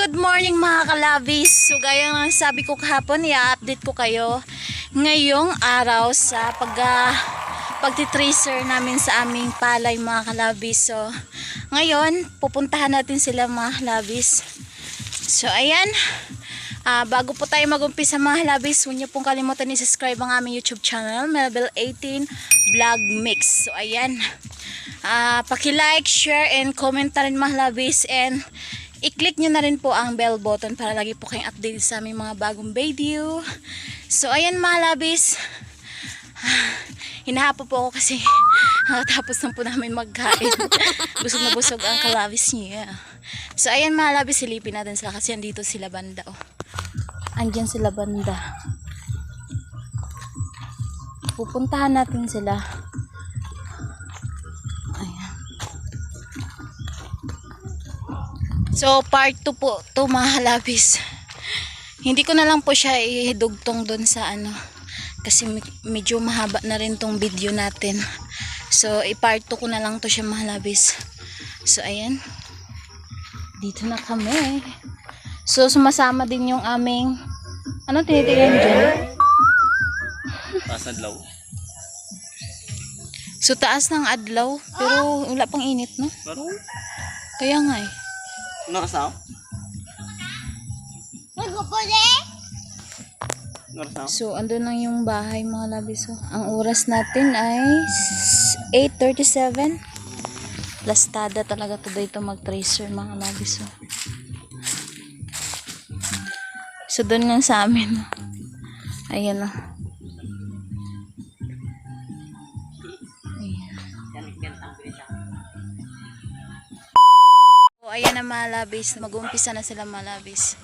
Good morning mga kalabis. So gaya ng sabi ko kahapon, i-update ko kayo ngayong araw sa pagtitracer namin sa aming palay mga kalabis. So ngayon, pupuntahan natin sila mga kalabis. So ayan, bago po tayo mag-umpisa mga kalabis, huwag niyo pong kalimutan i-subscribe ang aming YouTube channel, Melville 18 Vlog Mix. So ayan, paki-like, share, and comment na rin mga kalabis, and i-click nyo na rin po ang bell button para lagi po kayong update sa aming mga bagong video. So ayan mga labis, hinahapo po ako kasi tapos na po namin magkain. Busog na busog ang kalabis niya. So ayan mga labis, silipin natin sila kasi andito sila banda. Oh. Andyan sila banda. Pupuntahan natin sila. So part 2 po to mga halabis. Hindi ko na lang po siya ihidugtong doon sa ano, kasi medyo mahaba na rin tong video natin. So i-part 2 ko na lang to siya mga halabis. So ayan, dito na kami. So sumasama din yung aming ano tinitingnan dyan? Taas adlaw. So taas ng adlaw, pero wala pang init, no? Kaya nga eh. Narasaw? So, andun lang yung bahay mga labis. So, ang oras natin ay 8:37. Lastada talaga to dito mag-tracer mga labis. So, doon nga sa amin. Ayan o. So, ayan na mga labis. Mag-uumpisa na sila mga labis.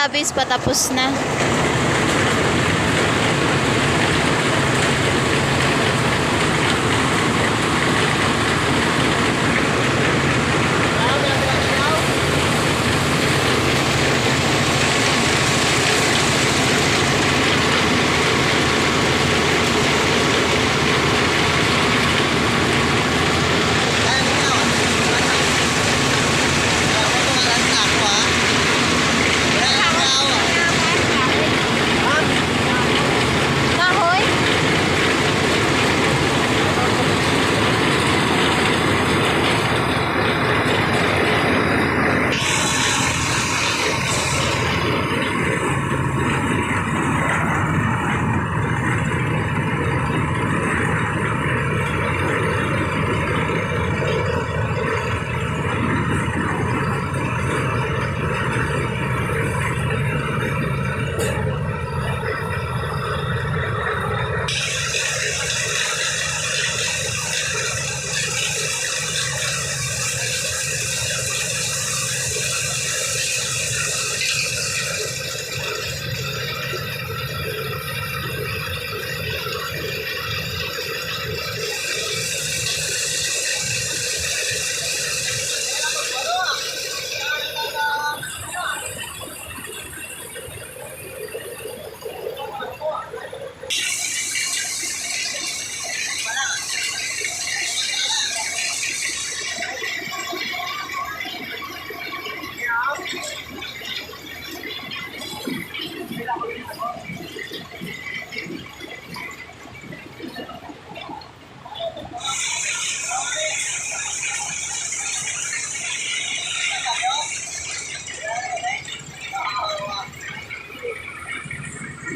labis, patapos na. Kahoy?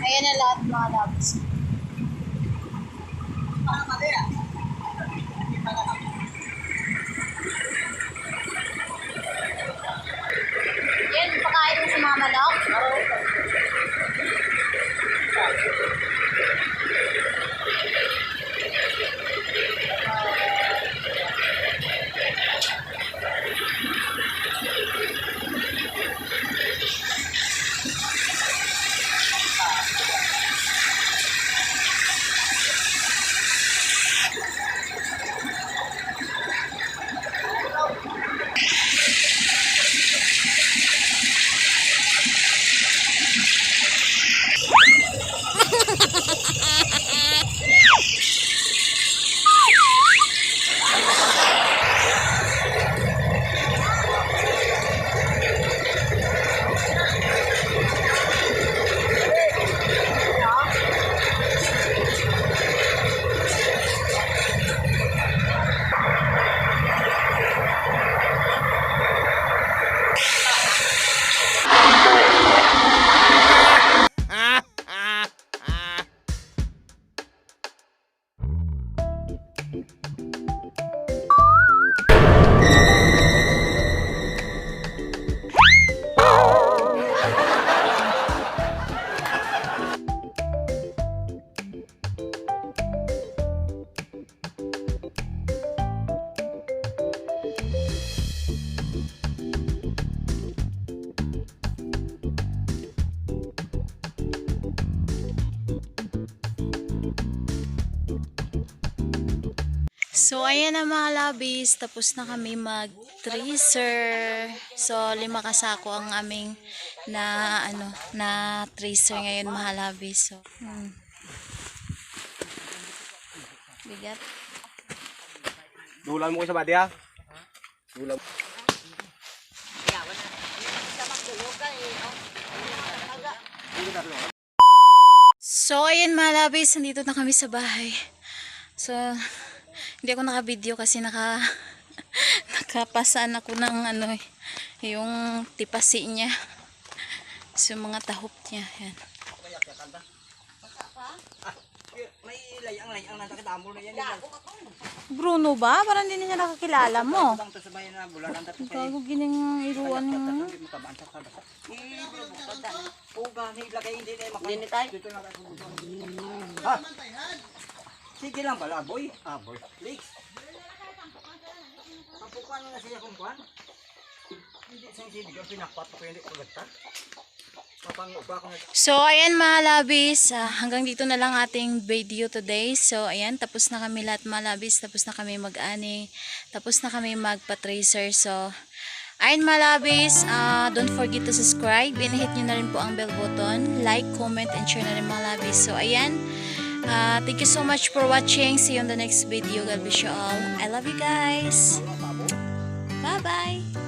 Ayan na lahat mga labs. Yan, pakain mo sa mga manok. So, ayan na mga labis. Tapos na kami mag-tracer. So, 5 kasako ang aming na tracer ngayon mga labis. So, bigat. Dulan mo ko sa badya. Dulan. So, ayan mga labis. Nandito na kami sa bahay. So, hindi ako naka-video kasi nakapasaan ako ng yung tipasi niya. So, mga tahop niya. Yan. May layang na takitamo na yan. Bruno ba? Parang hindi niya nakakilala mo. Ang Gago gining iruan mo. Sige lang pala, boy. Boy. Please. Papukuan na siya kung kuan. Hindi sensitive yung pinakpat ko hindi pagata. Papango pa ako na. So, ayan mga labis, hanggang dito na lang ating video today. So, ayan, tapos na kami lahat mga labis, tapos na kami mag-ani, tapos na kami magpa-tracer. So, ayan mga labis, don't forget to subscribe, and hit nyo na rin po ang bell button, like, comment, and share na rin mga labis. So, ayan, thank you so much for watching. See you on the next video. God bless you all. I love you guys. Bye-bye.